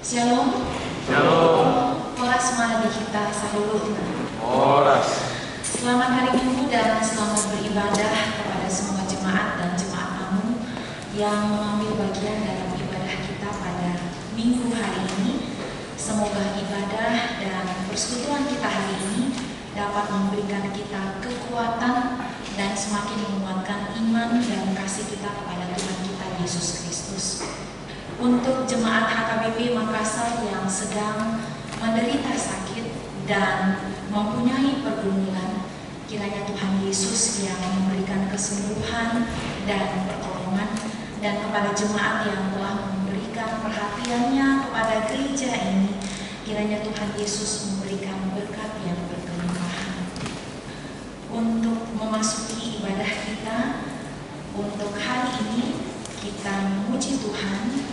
Shalom. Shalom. Horas malagi kita sahulu. Horas. Selamat hari Minggu dan selamat beribadah kepada semua jemaat dan jemaat tamu yang mengambil bagian dalam ibadah kita pada minggu hari ini. Semoga ibadah dan persekutuan kita hari ini dapat memberikan kita kekuatan dan semakin menguatkan iman dan kasih kita kepada Tuhan kita Yesus Kristus. Untuk jemaat HKBP Makassar yang sedang menderita sakit dan mempunyai pergumulan, kiranya Tuhan Yesus yang memberikan kesembuhan dan pertolongan, dan kepada jemaat yang telah memberikan perhatiannya kepada gereja ini, kiranya Tuhan Yesus memberikan berkat yang berkelimpahan. Untuk memasuki ibadah kita untuk hari ini, kita memuji Tuhan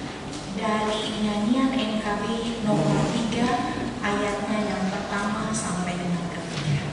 dari nyanyian NKB nomor 3 ayatnya yang pertama sampai dengan ketiga.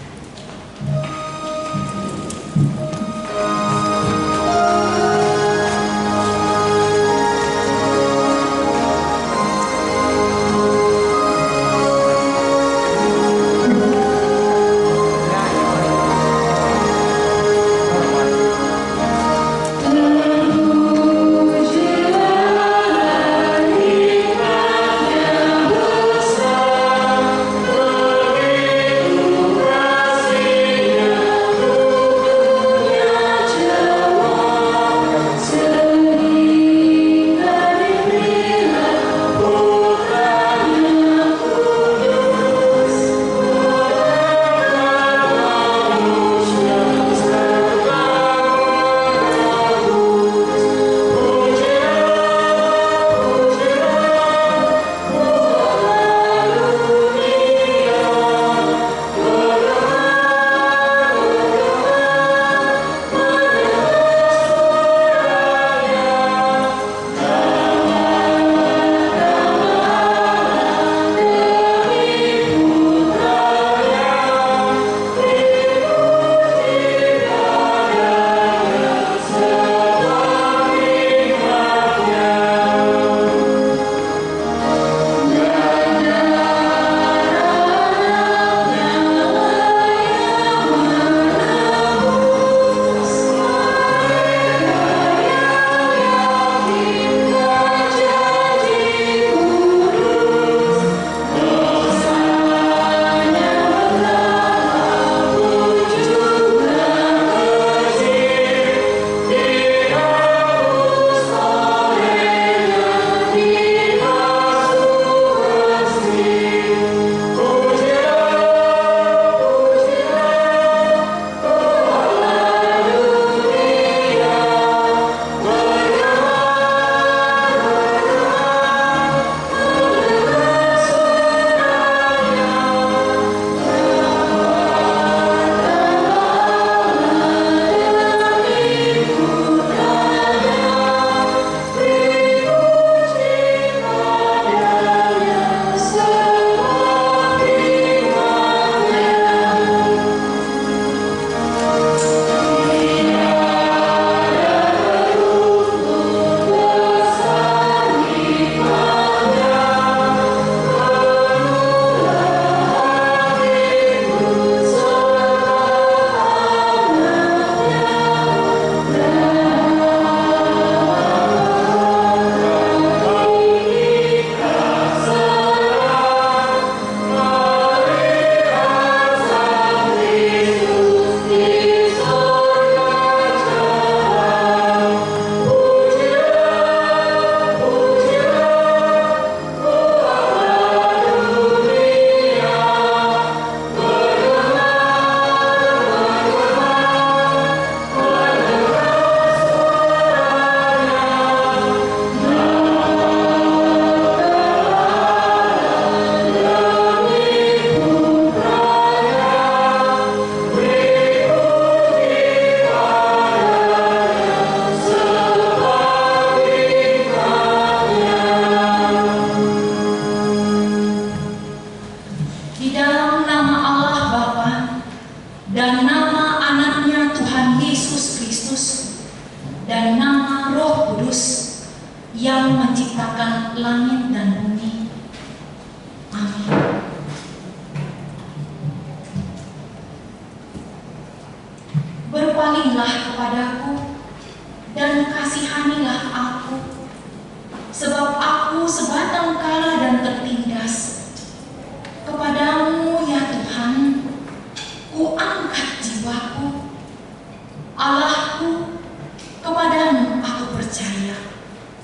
yang menciptakan langit dan bumi,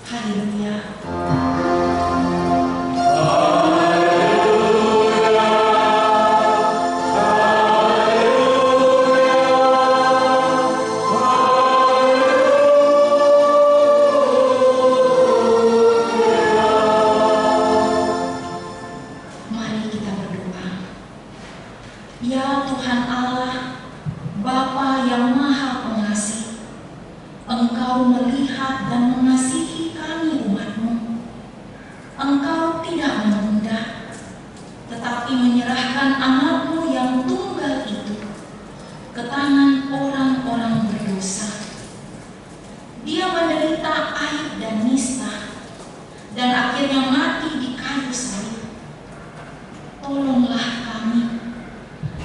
Haleluya. Mari kita berdoa. Ya Tuhan Allah, Bapa yang Maha Pengasih, Engkau melihat dan mengasihi kami umat-Mu. Engkau tidak menunda, tetapi menyerahkan anak-Mu yang tunggal itu ke tangan orang-orang berdosa. Dia menderita aib dan nista, dan akhirnya mati di kayu salib. Tolonglah kami,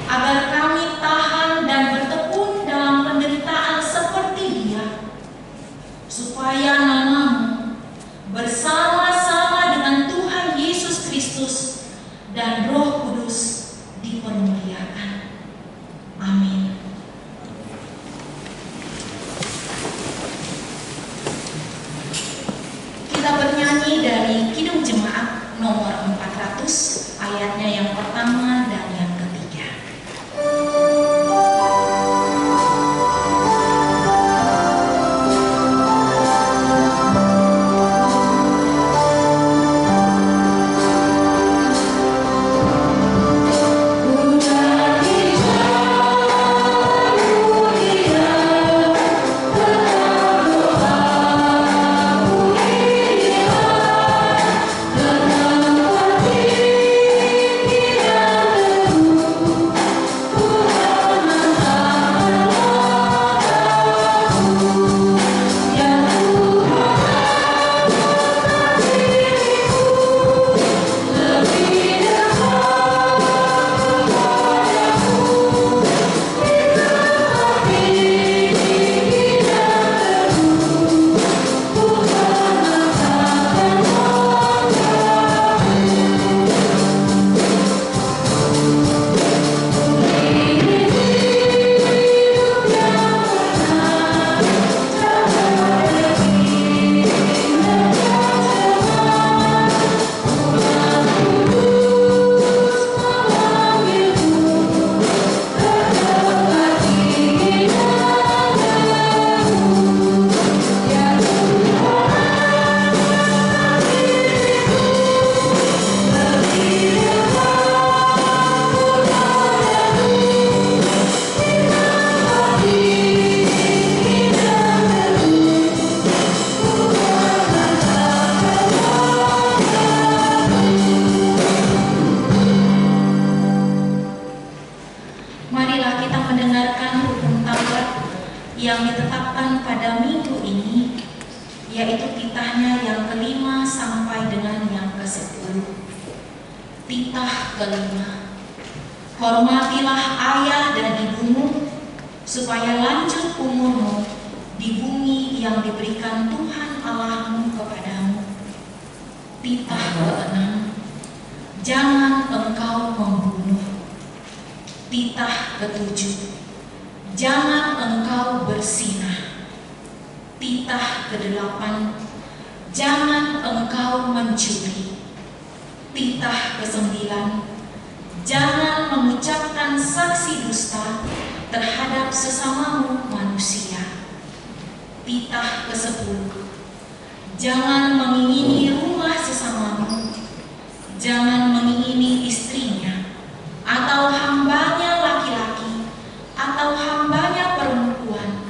agar kami tahan dan bertekun dalam penderitaan seperti dia, supaya nama-Mu bersama-sama dengan Tuhan Yesus Kristus dan Roh Kudus dipermuliakan. Amin. Kita bernyanyi dari Kidung Jemaat nomor 400, ayatnya yang pertama dan yang ketiga. Marilah kita mendengarkan hukum Taurat yang ditetapkan pada minggu ini, yaitu titahnya yang kelima sampai dengan yang ke-10. Titah kelima: hormatilah ayah dan ibumu, supaya lanjut umurmu di bumi yang diberikan Tuhan Allahmu kepadamu. Titah keenam: jangan engkau membunuh. Titah ketujuh: jangan engkau berzinah. Titah kedelapan: jangan engkau mencuri. Titah kesembilan: jangan mengucapkan saksi dusta terhadap sesamamu manusia. Titah ke-10: jangan mengingini rumah sesamamu. Jangan mengingini istrinya, atau hambanya laki-laki, atau hambanya perempuan,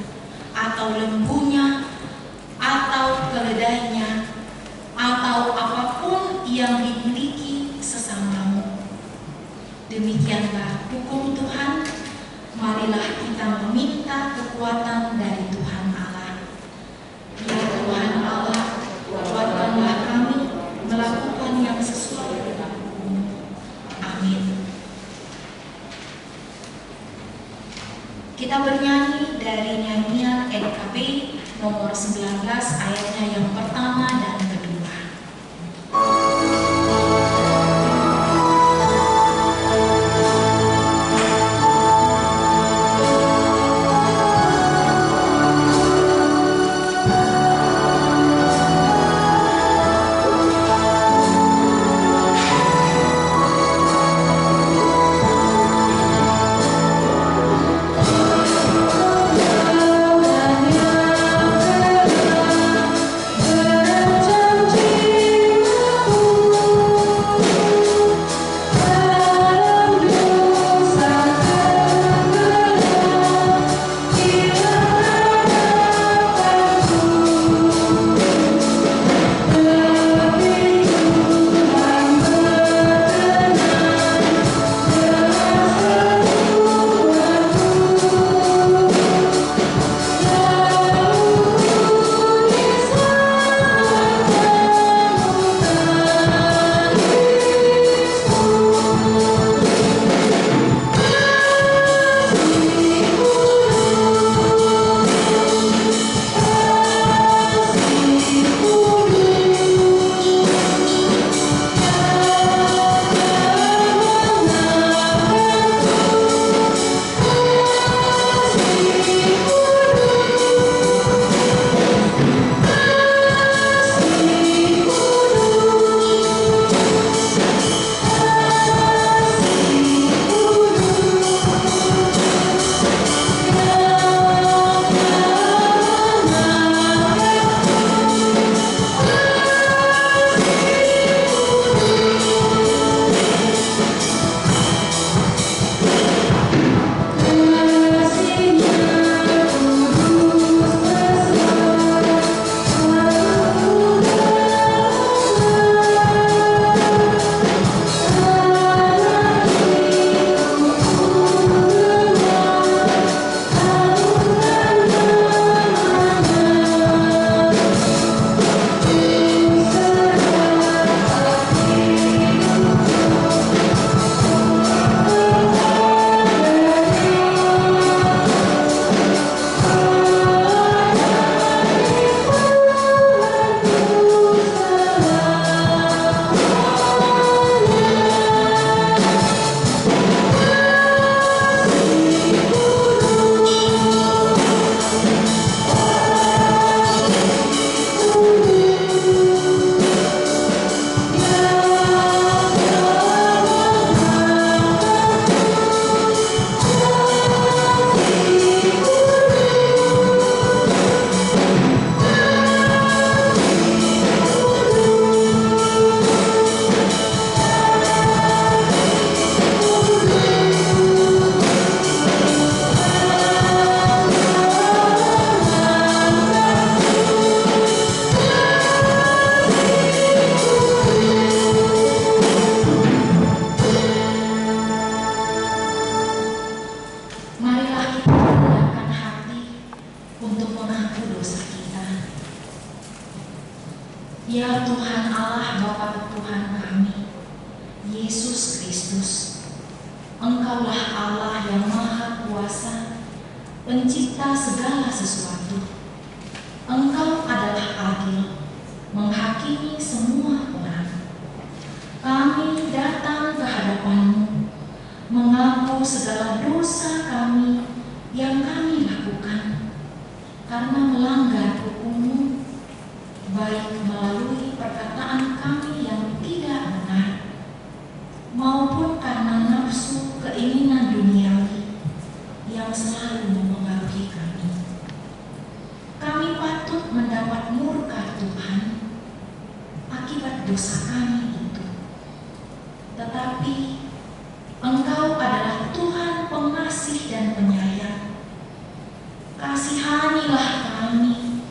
atau lembunya, atau keledainya, atau apapun yang dimiliki sesamamu. Demikianlah hukum Tuhan. Marilah kita meminta kekuatan dari Tuhan Allah. Ya Tuhan Allah, kuatkanlah kami melakukan yang sesuai dengan hukum. Amin. Kita bernyanyi dari nyanyian NKB nomor 19, ayatnya yang pertama dan kedua. ya Tuhan Allah Bapa Tuhan kami, Yesus Kristus, Engkaulah Allah yang Maha Kuasa, Pencipta segala sesuatu. Engkau adalah adil, menghakimi semua orang. Kami datang ke hadapan-Mu, mengaku segala dosa kami yang kami lakukan karena melanggar hukum-Mu, baik melalui perkataan kami yang tidak benar, maupun karena nafsu keinginan duniawi yang selalu memengaruhi kami. Kami patut mendapat murka Tuhan akibat dosa kami itu. Tetapi Engkau adalah Tuhan pengasih dan penyayang. Kasihanilah kami,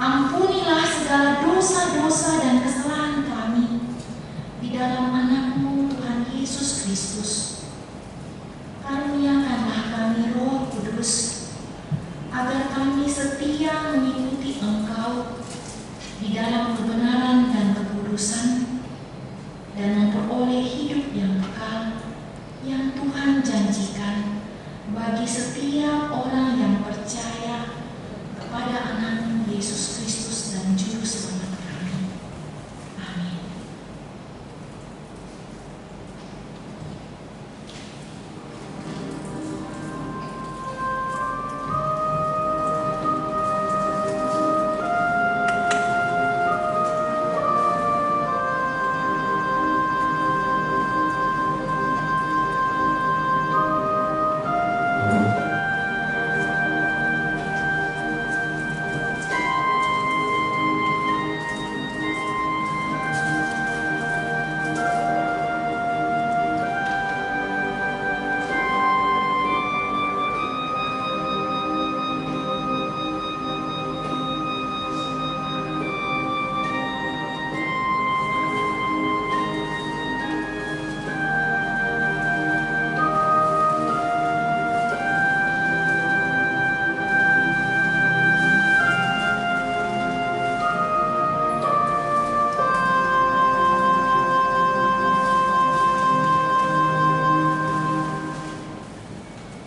ampunilah segala dosa-dosa dan kesalahan kami di dalam Anak-Mu Tuhan Yesus Kristus. Karuniakanlah kami Roh Kudus, agar kami setia mengikuti Engkau di dalam kebenaran dan kekudusan, dan memperoleh hidup yang kekal yang Tuhan janjikan bagi setiap orang yang percaya kepada Anak-Mu Yesus Kristus dan Juru Selamat kami. Amin.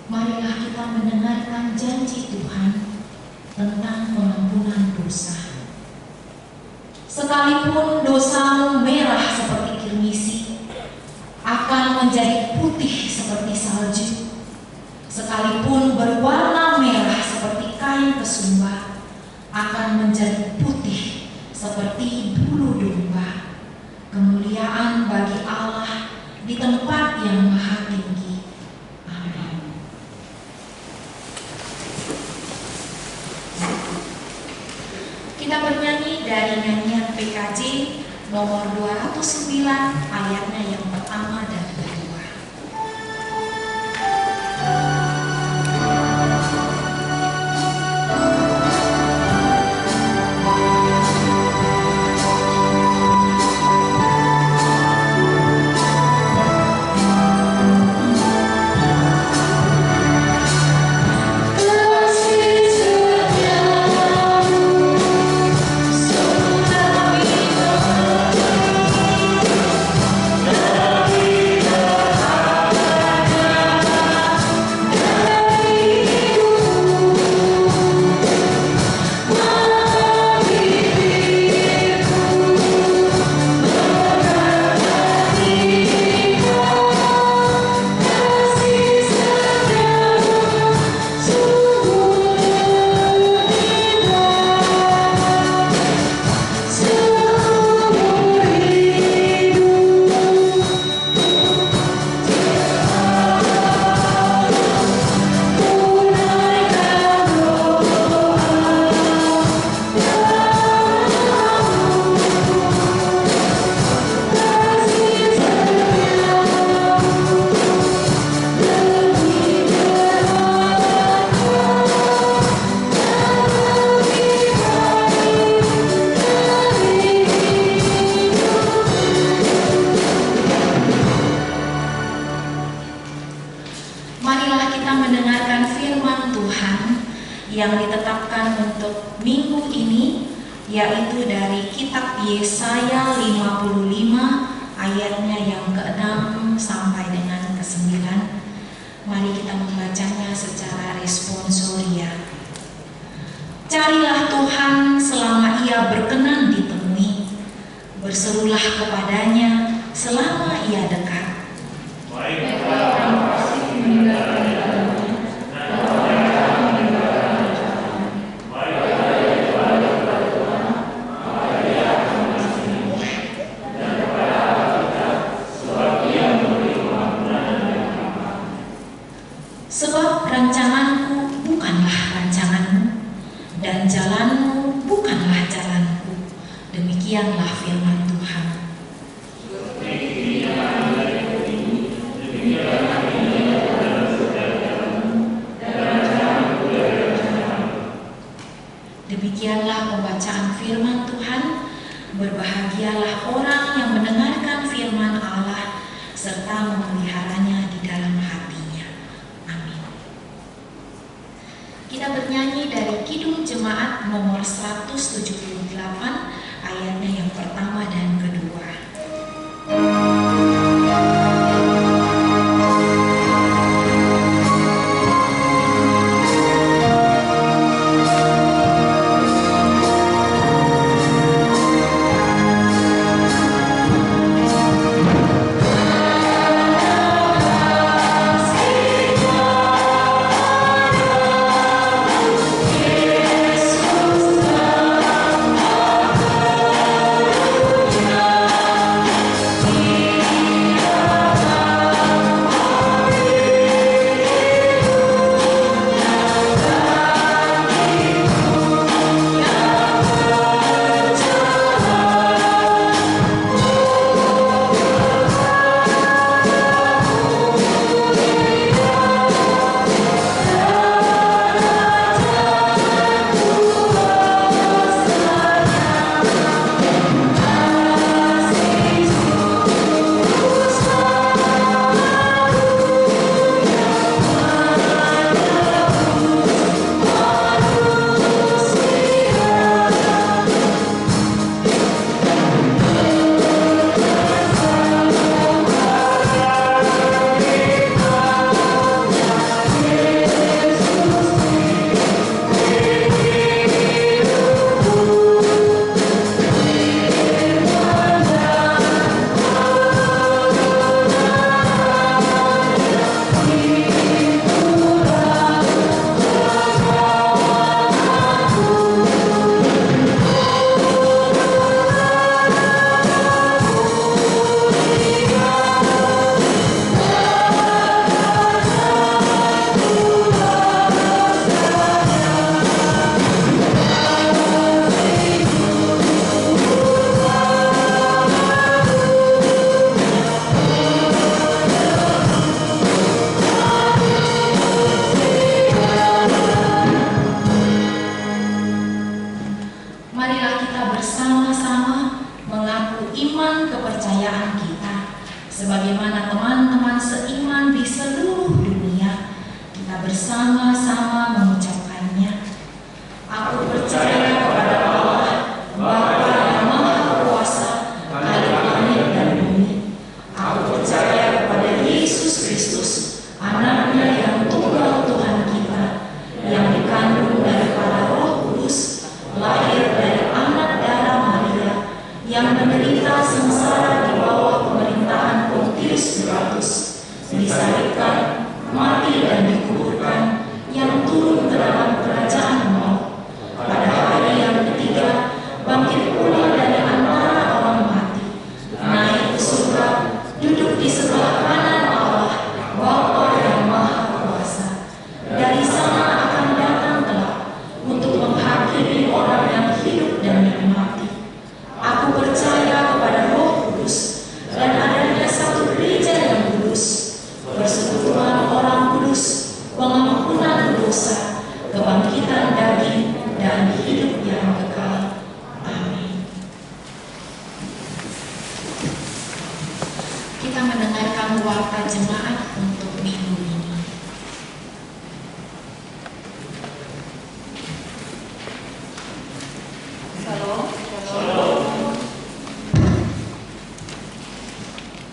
Marilah kita mendengarkan janji Tuhan tentang pengampunan dosa. Sekalipun dosamu merah seperti kirmisi, akan menjadi putih seperti salju. Sekalipun berwarna merah seperti kain kesumba, akan menjadi putih seperti bulu domba. Kemuliaan bagi Allah di tempat yang maha tinggi. Kita bernyanyi dari nyanyian PKJ nomor 209 ayatnya yang pertama dan kedua. yang ditetapkan untuk minggu ini, yaitu dari kitab Yesaya 55 ayatnya yang ke-6 sampai dengan ke-9. Mari kita membacanya secara responsoria. Carilah Tuhan selama Ia berkenan ditemui. Berserulah kepadanya selama Ia dekat. Sebab rancanganku bukanlah rancanganmu, dan jalanmu bukanlah jalanku. Demikianlah firman Tuhan. Demikianlah pembacaan firman Tuhan. Berbahagialah orang yang mendengarkan firman Allah serta memeliharanya di dalam hatinya. Amin. Kita bernyanyi dari Kidung Jemaat nomor 178 ayatnya yang pertama dan kedua. Marilah kita bersama-sama mengaku iman kepercayaan kita. Sebagaimana teman-teman seiman di seluruh dunia, kita bersama-sama mengucapkannya. Aku percaya kepada Allah, Bapa yang Maha Kuasa, Khalik langit dan bumi. Aku percaya kepada Yesus Kristus, Anaknya yang tunggal Tuhan kita, yang dikandung daripada Roh Kudus, lahir dari anak darah Maria, yang menderita sengsara di bawah pemerintahan Pontius Pilatus, disalibkan, mati dan dikuburkan, yang turun ke dalam kerajaan maut. Pada hari yang ketiga, bangkit pula dari antara orang mati, naik ke surga, duduk di sebelah kanan Allah, Bapa yang Maha Kuasa. Dari sana akan datang kelak untuk menghakimi orang yang hidup dan yang mati. Aku percaya kepada Roh Kudus dan adanya satu gereja yang kudus, persekutuan orang kudus, pengampunan dosa, kebangkitan daging, dan hidup yang kekal. Amin. Kita mendengarkan warta jemaat untuk minggu ini. Shalom. Shalom.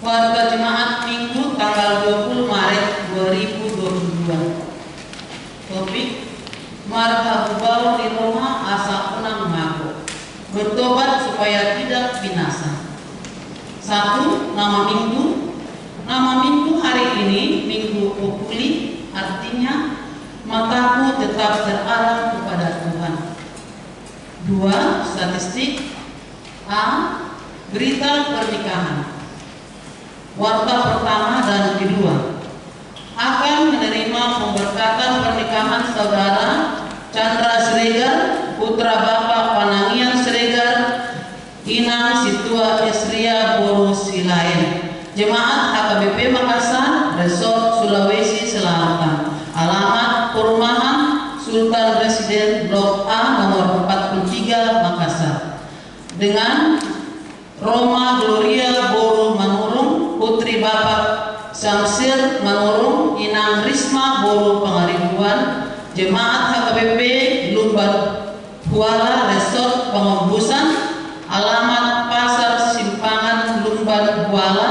Warga Jemaat Minggu tanggal 20 Maret 2022. Topik: Marhabubau di Roma asa unang mako, bertobat supaya tidak binasa. 1. Nama Minggu. Nama Minggu hari ini Minggu Populi, artinya mataku tetap terarah kepada Tuhan. 2. Statistik. A. Berita pernikahan. Warta pertama dan kedua akan menerima pemberkatan pernikahan saudara Chandra Siregar, putra Bapak Panangian Siregar, Inang Situa Esria Boru Silain, Jemaat HKBP Makassar, Resort Sulawesi Selatan. Alamat perumahan Sultan Residen Blok A nomor 43 Makassar. Dengan Roma Gloria Boru Manurung, putri Bapak Samsir Manurung, Inang Risma Boru Pengaribuan, Jemaat HKBP Lumban Kuala Resort Pengembusan. Alamat Pasar Simpangan Lumban Kuala,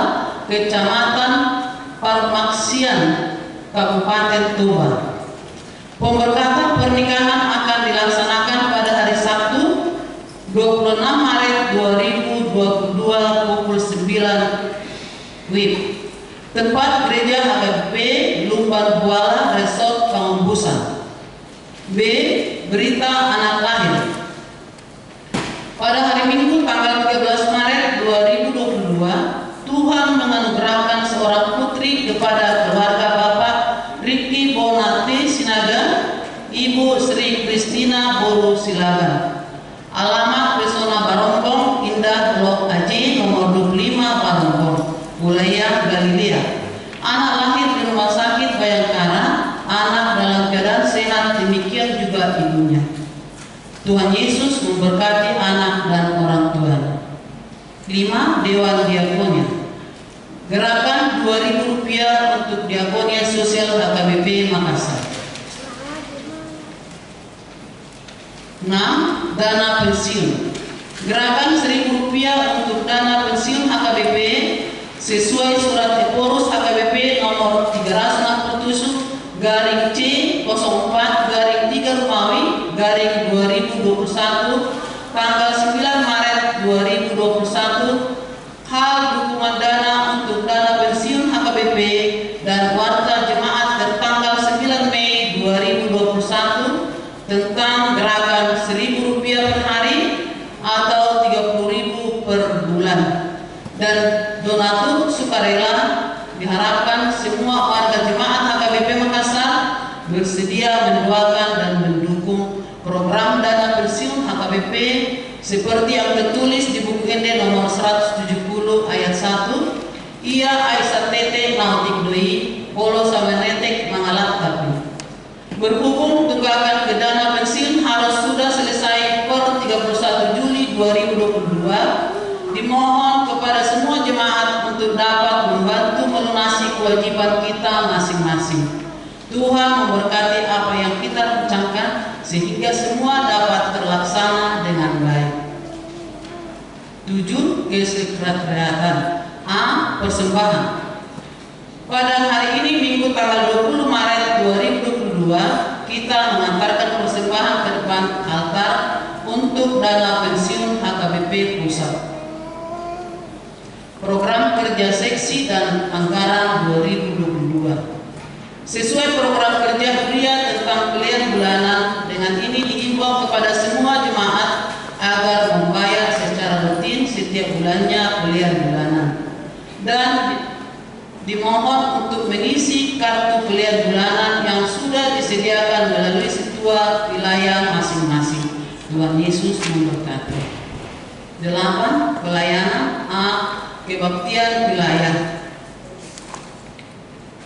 Kecamatan Parmaksian, Kabupaten Toba. Pemberkatan pernikahan akan dilaksanakan pada hari Sabtu 26 Maret 2022 pukul 9 WIB. Tempat gereja HKBP Lumban Kuala Resort Pengembusan. B. Berita anak lahir. Pada hari Minggu tanggal 13 Maret 2022, Tuhan menganugerahkan seorang putri kepada keluarga Bapak Riki Bonati Sinaga, Ibu Sri Kristina Boru Silaban. Alamat Pesona Barompong Indah Blok AJ nomor 25 Barompong, wilayah Galilea. Anak lahir di rumah sakit Bayangkara, anak dalam keadaan sehat, demikian juga ibunya. Tuhan Yesus memberkati anak dan orang tuanya. 5. Dewan Diakonia. Gerakan Rp2.000 untuk Diakonia Sosial HKBP Makassar. 6. Dana pensiun. Gerakan Rp1.000 untuk dana pensiun HKBP sesuai surat Eporus HKBP nomor 367 garing C 04 garing 3 Rumawi garing 2021 tanggal 9 Maret 2021. Hal dukungan dana untuk dana pensiun HKBP dan warga jemaat tertanggal 9 Mei 2021 tentang gerakan Rp1.000 per hari atau Rp30.000 per bulan, dan donatur sukarela. Diharapkan semua warga jemaat HKBP Makassar bersedia mendoakan dan mendukung program dana pensiun HKBP seperti yang tertulis di buku Ende nomor 170 ayat 1. Ia Aisyah Tete Nautik Doi Polo sama Netek Mangalat Tapi. Berhubung tunggakan ke dana pensiun harus sudah selesai per 31 Juli 2022, dimohon kepada semua jemaat untuk dapat membantu melunasi kewajiban kita masing-masing. Tuhan memberkati apa yang kita rencanakan sehingga semua dapat terlaksana dengan baik. 7. Kesekretariatan. A. Persembahan. Pada hari ini Minggu tanggal 20 Maret 2022 kita mengantarkan persembahan ke depan altar untuk dana pensiun HKBP Pusat. Program kerja seksi dan anggaran 2022. Sesuai program kerja pria tentang pilihan bulanan, dengan ini diimbau kepada semua jemaat agar membayar secara rutin setiap bulannya pilihan bulanan, dan dimohon untuk mengisi kartu pilihan bulanan yang sudah disediakan melalui situa wilayah masing-masing. Tuhan Yesus memberkati. 8. Pelayanan. A. Kebaktian wilayah.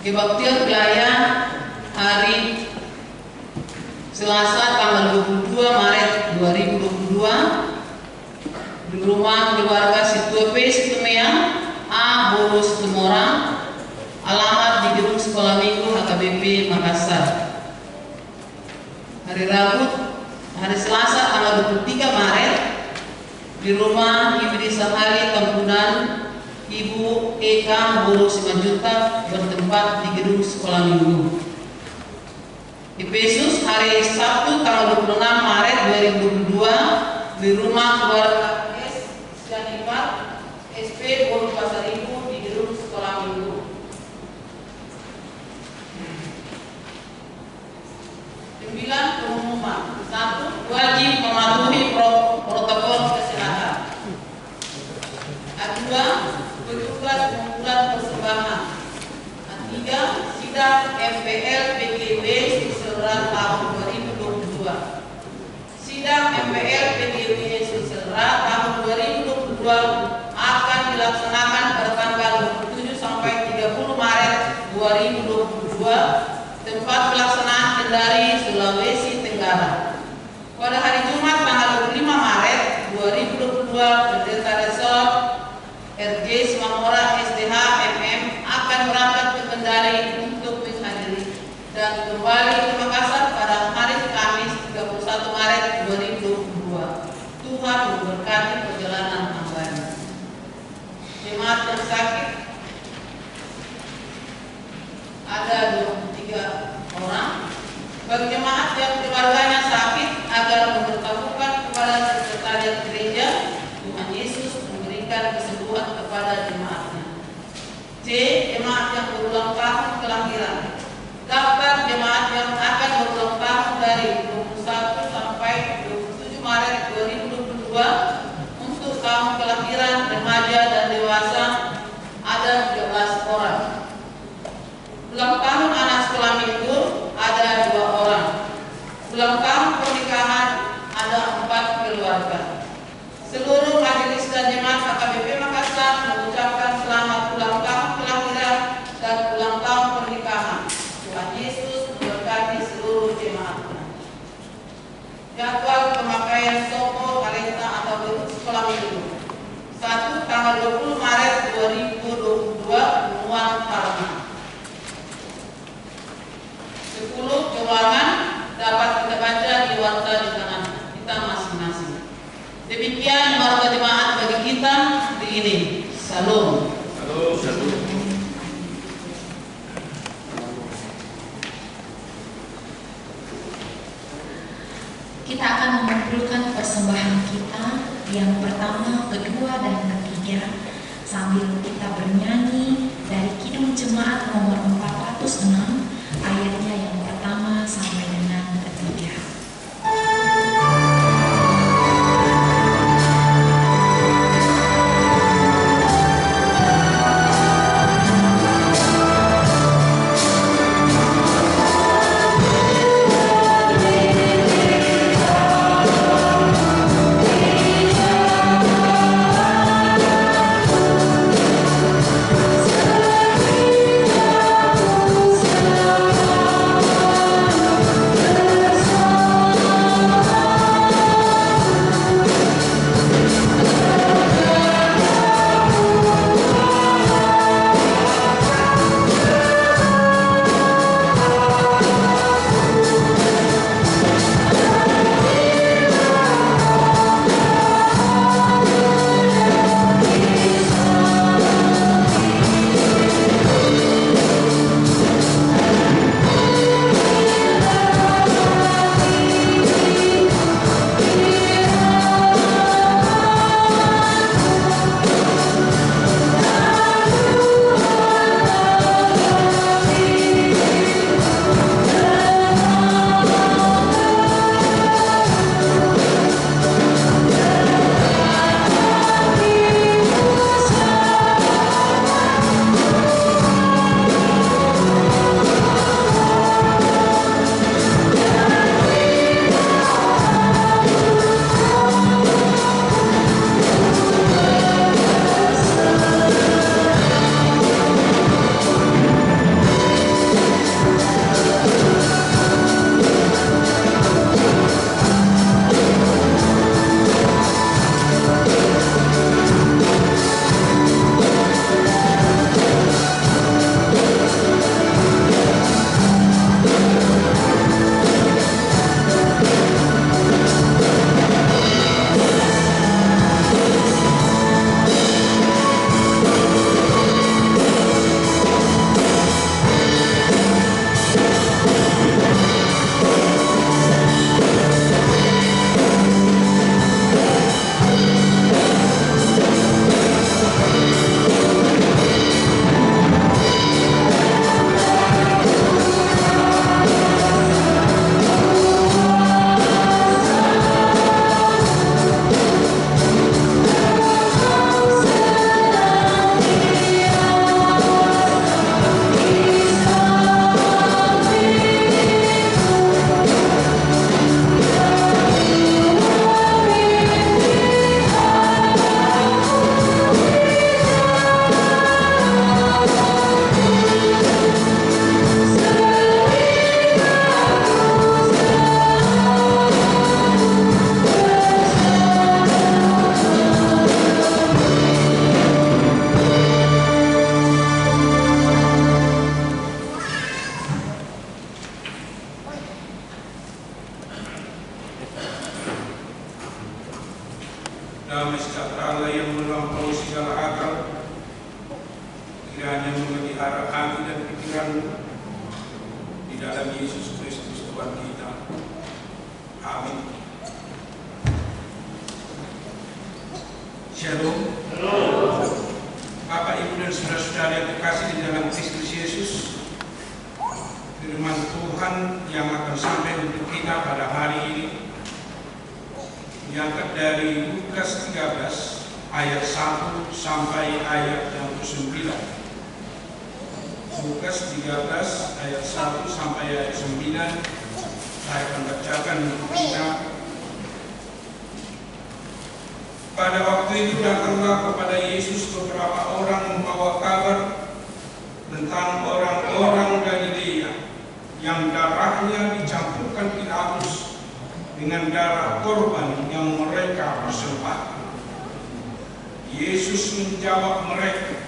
Kebaktian wilayah hari Selasa tanggal 22 Maret 2022 di rumah keluarga Situa P. Situmea A. Boru Situmorang. Alamat di gedung sekolah minggu HKBP Makassar. Hari Rabu, hari Selasa tanggal 23 Maret di rumah Ibri Sahari Tampunan Ibu Eka Guru Simanjuntak bertempat di gedung sekolah minggu. Efesus hari Sabtu tanggal 26 Maret 2022 di rumah keluarga S. Janifar SP Guru Pasar Ibu di gedung sekolah minggu. 9. Pengumuman. 1. Wajib mematuhi protokol kesehatan. 2. Petugas pengumpulan persembahan. 3. Sidang MPL PGB Sulsel tahun 2022. Sidang MPL PGB Sulsel tahun 2022 akan dilaksanakan pada tanggal 27 sampai 30 Maret 2022. Tempat pelaksanaan Kendari, Sulawesi Tenggara. Pada hari Jumat tanggal 25 Maret 2022, Pendeta Resort RJ Simamora SDH MM akan berangkat ke Kendari untuk menghadiri dan kembali ke Makassar pada hari Kamis 31 Maret 2022. Tuhan memberkati perjalanan hamba-Nya. Jemaat yang sakit ada 23 orang. Bagi jemaat yang keluarganya sakit agar memberitahukan kepada sekretariat gereja, Tuhan Yesus memberikan kesembuhan kepada jemaatnya. C. Jemaat yang berulang tahun kelahiran. Daftar jemaat yang akan berulang tahun dari 21 sampai 27 Maret 2022 untuk tahun kelahiran remaja dan dewasa ada 13 orang. Ulang tahun anak sekolah minggu ada 2 orang. Ulang tahun pernikahan ada 4 keluarga. Seluruh majelis dan jemaat HKBP Makassar mengucapkan selamat ulang tahun kelahiran dan ulang tahun pernikahan. Tuhan Yesus memberkati seluruh jemaatnya. Jadwal pemakaian Soko Kalenta atau sekolah minggu. 1. Tanggal 20 Maret 2022 Nuan Parma. 10. Keuangan dapat kita baca di warta di tangan kita masing-masing. Demikian warta jemaat bagi kita di ini. Salam. Kita akan mengumpulkan persembahan kita yang pertama, kedua, dan ketiga sambil kita bernyanyi dari Kidung Jemaat nomor 406 ayatnya yang pertama sampai dengan ketiga. Salam. pelihara hati dan pikiranmu di dalam Yesus Kristus Tuhan kita. Amin. Shalom. Bapak, Ibu, dan saudara-saudara yang terkasih di dalam Kristus Yesus, firman Tuhan yang akan sampai untuk kita pada hari ini diangkat dari Lukas 13 ayat 1 sampai ayat yang ke-9. Lukas 13 ayat 1 sampai ayat 9. Saya akan bacakan untuk kita. Pada waktu itu datanglah kepada Yesus beberapa orang membawa kabar tentang orang-orang Galilea yang darahnya dicampurkan Pilatus dengan darah korban yang mereka persembahkan. Yesus menjawab mereka,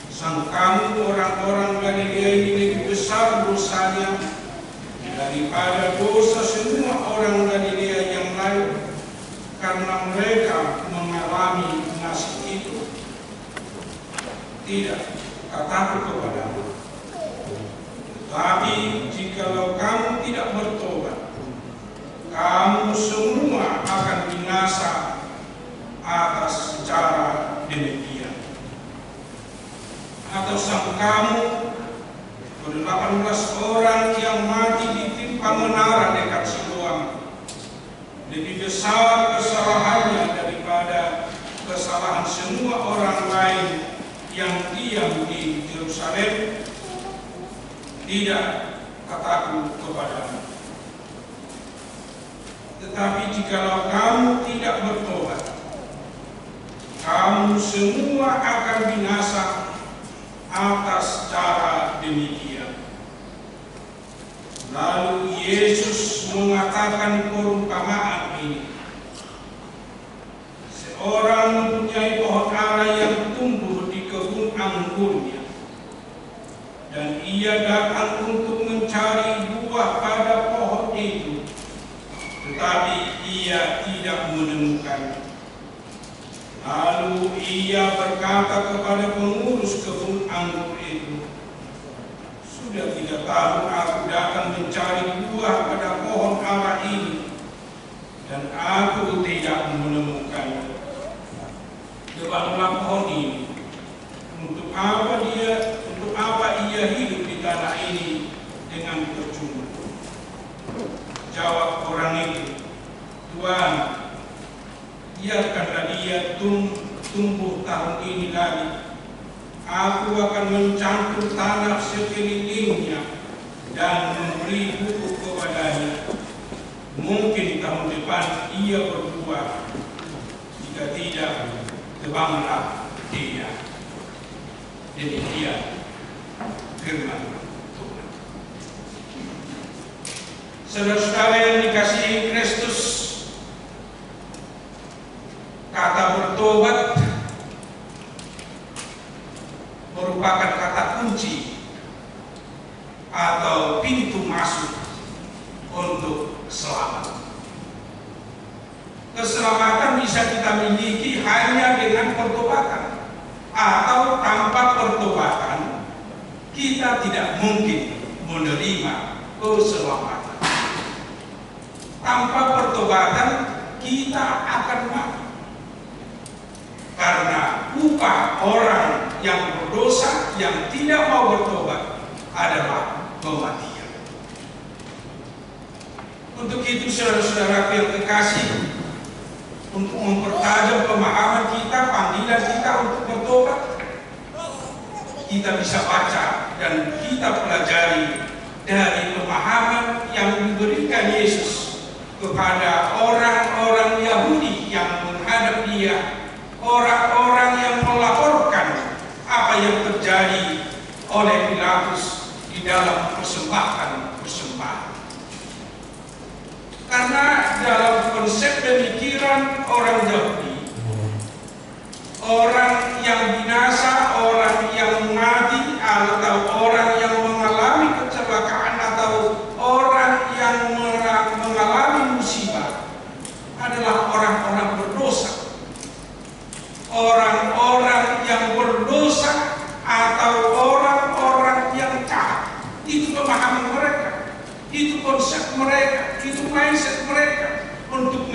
"Sangkamu orang-orang Galilea ini lebih besar dosanya daripada dosa semua orang Galilea yang lain, karena mereka mengalami nasib itu? Tidak, kataku kepadamu, tapi jikalau kamu tidak bertobat, kamu semua akan binasa atas cara demikian. Atau sangkamu 18 orang yang mati ditimpa menara dekat Siloam lebih besar kesalahannya daripada kesalahan semua orang lain yang diam di Yerusalem? Tidak, kataku kepadamu. Tetapi jikalau kamu tidak bertobat, kamu semua akan binasa atas cara demikian." Lalu Yesus mengatakan perumpamaan ini. Seorang mempunyai pohon ara yang tumbuh di kebun anggurnya, dan ia datang untuk mencari buah pada pohon itu, tetapi ia tidak menemukannya. Lalu ia berkata kepada pengurus kebun anggur itu, "Sudah 3 tahun aku datang mencari buah pada pohon ara ini, dan aku tidak menemukannya. Tebanglah pohon ini. Untuk apa ia hidup di tanah ini dengan percuma?" Jawab orang itu, "Tuhan, biarkanlah dia tumbuh tahun ini lagi. Aku akan mencampur tanah sekelilingnya dan memberi pupuk kepadanya. Mungkin tahun depan ia berbuah. Jika tidak, tebanglah dia." Demikian firman Tuhan. Saudara-saudara yang dikasihi Kristus, kata bertobat merupakan kata kunci atau pintu masuk untuk selamat. Keselamatan bisa kita miliki hanya dengan pertobatan, atau tanpa pertobatan kita tidak mungkin menerima keselamatan. Tanpa pertobatan kita akan mati, karena upah orang yang berdosa yang tidak mau bertobat adalah kematian. Untuk itu, saudara-saudara yang terkasih, untuk mempertajam pemahaman kita, panggilan kita untuk bertobat, kita bisa baca dan kita pelajari dari pemahaman yang diberikan Yesus kepada orang-orang Yahudi yang menghadap Dia, orang-orang yang melaporkan apa yang terjadi oleh Pilatus di dalam persembahan. Karena dalam konsep pemikiran orang Yahudi, orang yang binasa, orang yang mati, atau orang yang mengalami kecelakaan, atau orang yang mengalami musibah adalah orang-orang berdosa. Orang-orang yang berdosa atau orang-orang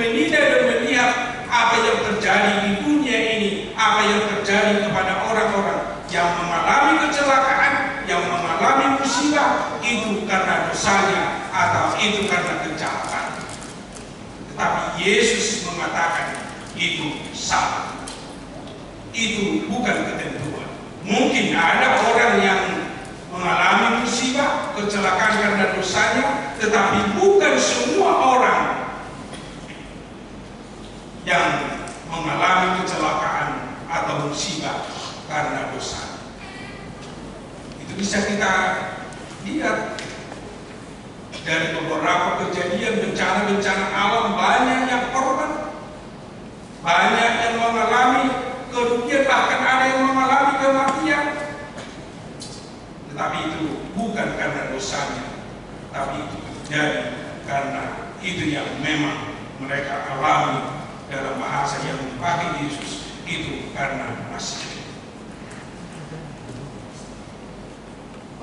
meneliti dan melihat apa yang terjadi di dunia ini, apa yang terjadi kepada orang-orang yang mengalami kecelakaan, yang mengalami musibah, itu karena dosanya atau itu karena kejahatan. Tetapi Yesus mengatakan itu salah. Itu bukan ketentuan. Mungkin ada orang yang mengalami musibah, kecelakaan karena dosanya, tetapi bukan semua orang yang mengalami kecelakaan atau musibah karena dosa. Itu bisa kita lihat dari beberapa kejadian bencana-bencana alam. Banyak yang korban, banyak yang mengalami kerugian, bahkan ada yang mengalami kematian. Tetapi itu bukan karena dosanya, tapi itu terjadi karena itu yang memang mereka alami. Dalam bahasa yang dipakai Yesus itu karena nasib.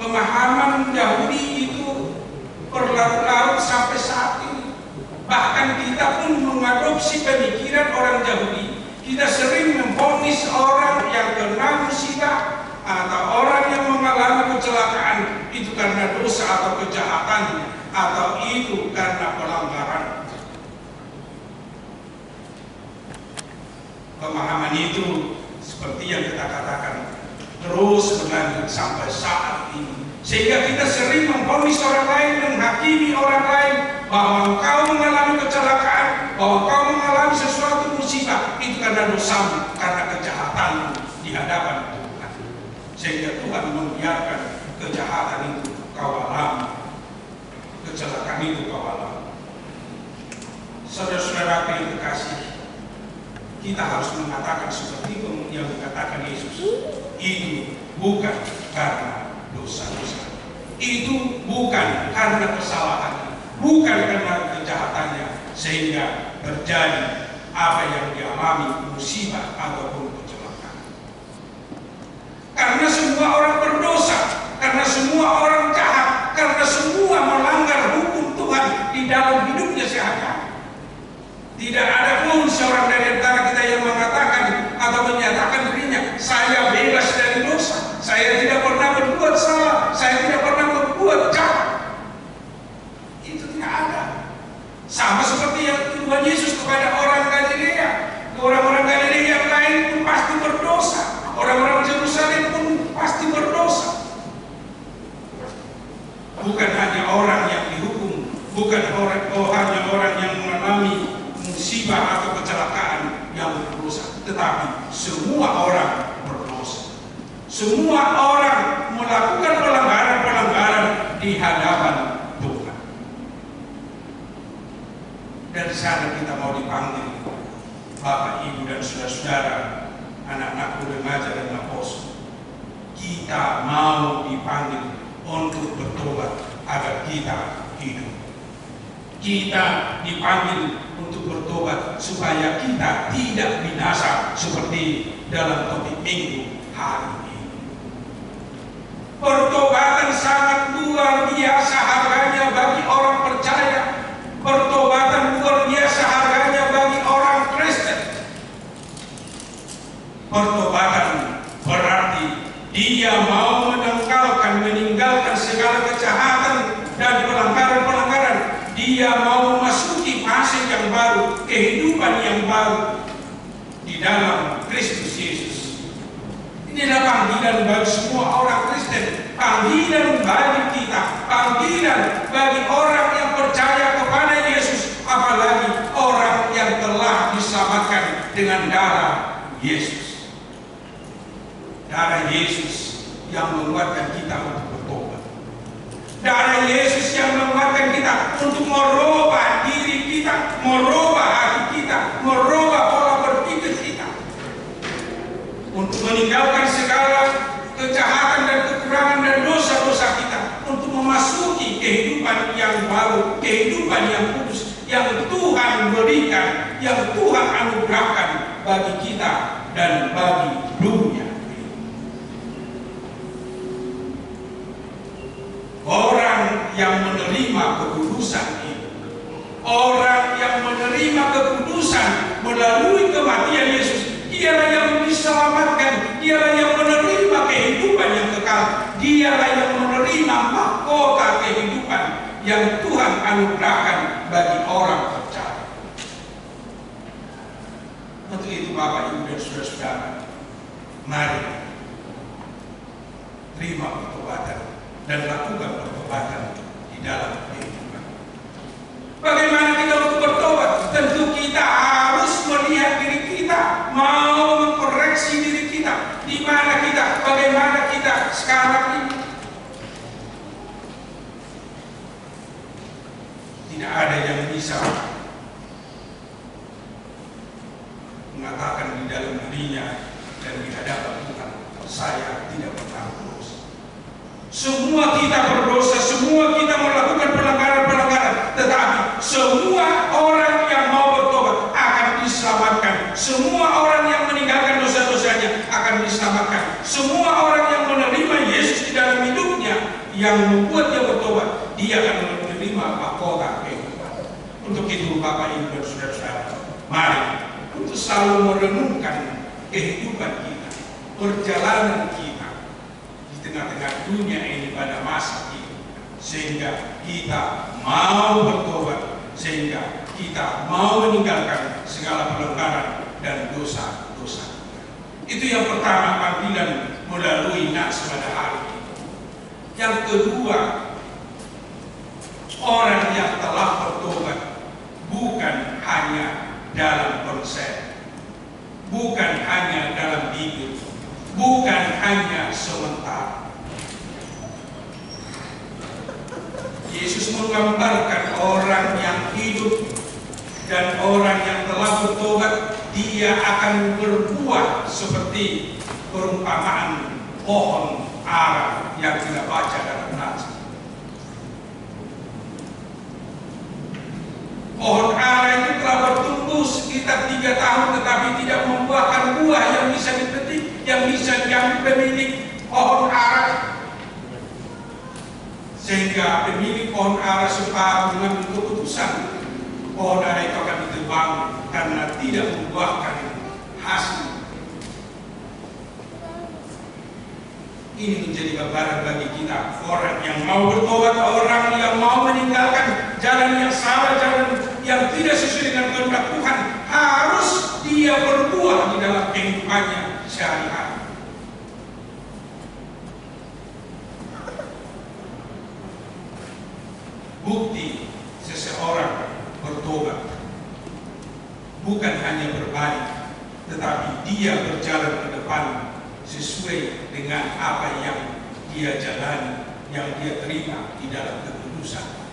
Pemahaman Yahudi itu berlarut-larut sampai saat ini. Bahkan kita pun mengadopsi pemikiran orang Yahudi. Kita sering memvonis orang yang kena musibah atau orang yang mengalami kecelakaan itu karena dosa atau kejahatan, atau itu karena pelanggaran. Pemahaman itu seperti yang kita katakan terus berlanjut sampai saat ini, sehingga kita sering memvonis orang lain, menghakimi orang lain bahwa engkau mengalami kecelakaan, bahwa engkau mengalami sesuatu musibah itu karena dosamu, karena kejahatanmu di hadapan Tuhan, sehingga Tuhan membiarkan kejahatan itu kau alami, kecelakaan itu kau alami. Saudara-saudara yang terkasih, kita harus mengatakan seperti yang dikatakan Yesus. Itu bukan karena dosa-dosa, itu bukan karena kesalahannya, bukan karena kejahatannya, sehingga terjadi apa yang dialami, musibah ataupun kecelakaan. Karena semua orang berdosa, karena semua orang jahat, karena semua melanggar hukum Tuhan di dalam hidupnya sehari-hari. Tidak ada pun seorang dari antara kita yang mengatakan atau menyatakan dirinya, saya bebas dari dosa, saya tidak pernah berbuat salah, saya tidak pernah berbuat jahat. Itu tidak ada. Sama seperti yang Tuhan Yesus kepada orang Galilea. Orang-orang Galilea yang lain pun pasti berdosa, orang-orang Yerusalem pun pasti berdosa. Bukan hanya orang yang dihukum, bukan hanya orang yang mengalami musibah atau kecelakaan yang berdosa, tetapi semua orang berdosa. Semua orang melakukan pelanggaran-pelanggaran di hadapan Tuhan. Dari sana kita mau dipanggil, Bapak, Ibu, dan saudara-saudara, anak-anakku remaja dan apostol. Kita mau dipanggil untuk bertobat agar kita hidup. Kita dipanggil untuk bertobat supaya kita tidak binasa seperti dalam topik minggu hari ini. Pertobatan sangat luar biasa harganya bagi orang percaya. Pertobatan luar biasa harganya bagi orang Kristen. Pertobatan berarti dia mau meninggalkan segala kejahatan dan pelanggaran-pelanggaran. Dia mau memasuki fase yang baru, kehidupan yang baru di dalam Kristus Yesus. Ini adalah panggilan bagi semua orang Kristen, panggilan bagi kita, panggilan bagi orang yang percaya kepada Yesus, apalagi orang yang telah diselamatkan dengan darah Yesus. Darah Yesus yang menguatkan kita untuk bertobat. Darah Yesus yang menguatkan kita untuk merubah diri kita, merubah hati kita, merubah pola berpikir kita, untuk meninggalkan segala kejahatan dan kekurangan dan dosa-dosa kita, untuk memasuki kehidupan yang baru, kehidupan yang kudus, yang Tuhan berikan, yang Tuhan anugerahkan bagi kita dan bagi dunia. Orang yang menerima kekudusan itu Orang yang menerima kekudusan melalui kematian Yesus, dialah yang diselamatkan, dialah yang menerima kehidupan yang kekal, dialah yang menerima mahkota kehidupan yang Tuhan anugerahkan bagi orang percaya. Untuk itu Bapak, Ibu dan Saudara-saudara, mari terima pertobatan dan lakukan pertobatan di dalam kehidupan. Bagaimana kita untuk bertobat? Tentu kita harus melihat diri kita, mau mengkoreksi diri kita. Di mana kita, bagaimana kita sekarang ini. Tidak ada yang bisa mengatakan di dalam dirinya dan di hadapan Tuhan, saya tidak pernah berdosa. Semua kita berdosa, semua kita melakukan pelanggaran-pelanggaran, tetapi semua orang yang mau bertobat akan diselamatkan. Semua orang yang meninggalkan dosa-dosanya akan diselamatkan. Semua orang yang menerima Yesus di dalam hidupnya, yang membuat dia bertobat, dia akan menerima mahkota kehidupan. Untuk itu Bapak, Ibu dan Saudara-saudara, mari untuk selalu merenungkan kehidupan kita, perjalanan kita di tengah-tengah dunia ini pada masa ini, sehingga kita mau bertobat, sehingga kita mau meninggalkan segala pelanggaran dan dosa-dosa. Itu yang pertama, panggilan melalui Nats pada hari ini. Yang kedua, orang yang telah bertobat bukan hanya dalam konsep, bukan hanya dalam bibir, bukan hanya sementara. Yesus menggambarkan orang yang hidup dan orang yang telah bertobat, dia akan berbuah seperti perumpamaan pohon ara yang kita baca dalam Nats. Pohon ara itu telah bertumbuh sekitar 3 tahun tetapi tidak membuahkan buah yang bisa dipetik, yang bisa diambil pemilik pohon ara. Sehingga pemilik pohon ara sempat mengambil keputusan pohon ara itu akan ditebang karena tidak membuahkan hasil. Ini menjadi gambaran bagi kita, orang yang mau bertobat, orang yang mau meninggalkan jalan yang salah, jalan yang tidak sesuai dengan kehendak Tuhan, harus dia berbuah di dalam kehidupannya sehari-hari. Bukti seseorang bertobat bukan hanya berbalik, tetapi dia berjalan ke depan sesuai dengan apa yang dia jalani, yang dia terima di dalam kekudusan.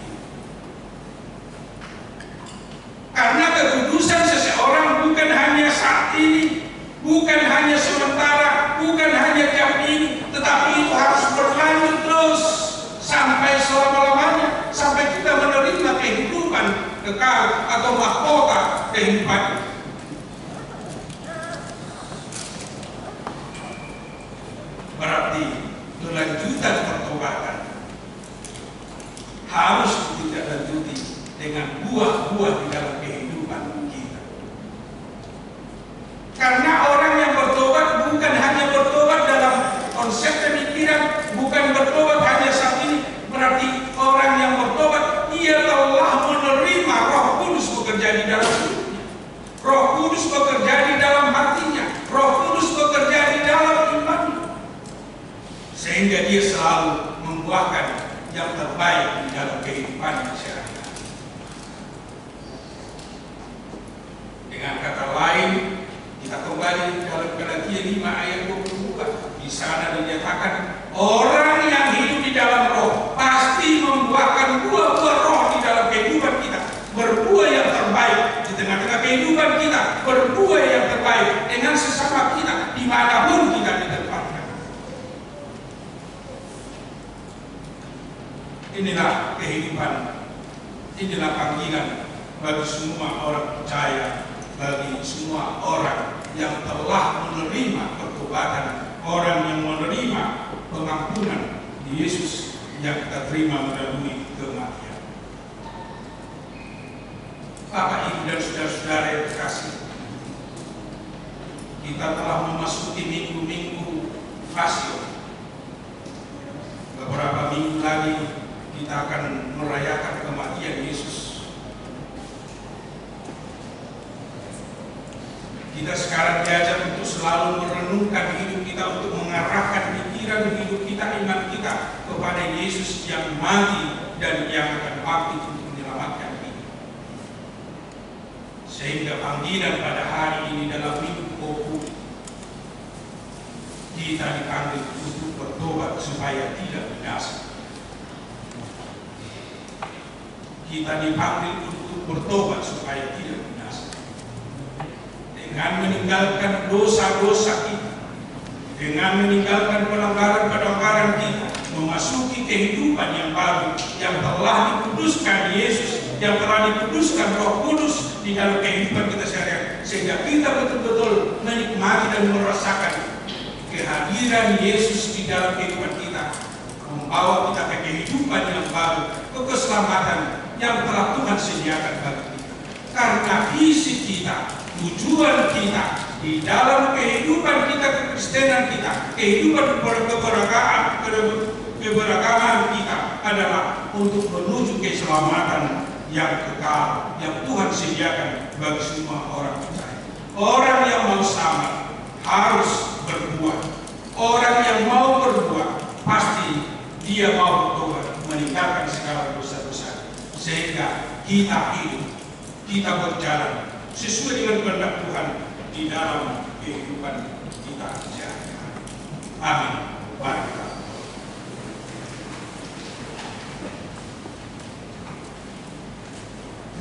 Karena kekudusan seseorang bukan hanya saat ini, bukan hanya sementara, bukan hanya jam ini, tetapi itu harus berlanjut terus sampai selama-lamanya, sampai kita menerima kehidupan kekal atau mahkota kehidupan. Berarti kelanjutan pertobatan harus ditindaklanjuti dengan buah-buah di dalam kehidupan kita. Karena orang yang bertobat bukan hanya bertobat dalam konsep pemikiran, bukan bertobat hanya saat ini. Berarti orang yang bertobat, ia telah menerima Roh Kudus bekerja di dalam hidupnya. Roh Kudus bekerja di dalam hatinya. Roh Kudus bekerja di dalam imannya. Sehingga dia selalu membuahkan yang terbaik di dalam kehidupan masyarakat. Dengan kata lain, kita kembali dalam Galatia 5 ayat 22. Di sana dinyatakan orang yang hidup di dalam Roh pasti membuahkan buah-buah Roh di dalam kehidupan kita, berbuah yang terbaik di tengah-tengah kehidupan kita, berbuah yang terbaik dengan sesama kita dimanapun kita ditempatkan. Inilah kehidupan, inilah panggilan bagi semua orang percaya, bagi semua orang yang telah menerima pertobatan, orang yang menerima pengampunan di Yesus yang kita terima melalui kematian. saudara yang terkasih, kita telah memasuki minggu-minggu Pasio. Beberapa minggu lagi kita akan merayakan kematian Yesus. Kita sekarang diajar untuk selalu merenungkan hidup kita, untuk mengarahkan pikiran hidup kita, iman kita kepada Yesus yang mati dan yang akan bangkit untuk menyelamatkan kita. Sehingga panggilan pada hari ini dalam minggu Kopu, kita dipanggil untuk bertobat supaya tidak binasa. Kita dipanggil untuk bertobat supaya tidak binasa. Dengan meninggalkan dosa-dosa kita, dengan meninggalkan pelanggaran-pelanggaran kita, memasuki kehidupan yang baru, yang telah dikuduskan Yesus, yang telah dikuduskan Roh Kudus di dalam kehidupan kita sehari-hari, sehingga kita betul-betul menikmati dan merasakan kehadiran Yesus di dalam kehidupan kita, membawa kita ke kehidupan yang baru, ke keselamatan yang telah Tuhan sediakan bagi kita. Karena visi kita, tujuan kita di dalam kehidupan kita, kekristenan kita, kehidupan keberagaman kita adalah untuk menuju keselamatan yang kekal yang Tuhan sediakan bagi semua orang percaya. Orang yang mau selamat harus berbuat. Orang yang mau berbuat pasti dia mau bertobat, meninggalkan segala dosa-dosa, sehingga kita hidup, kita berjalan sesuai dengan kehendak Tuhan di dalam kehidupan kita sehari-hari. Amin. Mari kita.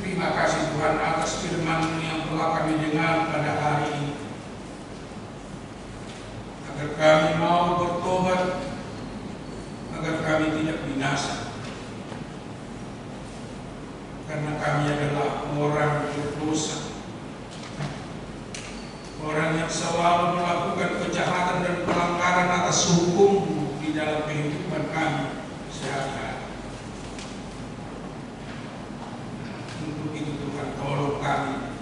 Terima kasih Tuhan atas firman yang telah kami dengar pada hari ini. Agar kami mau bertobat, agar kami tidak binasa. Karena kami adalah orang berdosa, orang yang selalu melakukan kejahatan dan pelanggaran atas hukum di dalam kehidupan kami sehari-hari. Untuk itu Tuhan tolong kami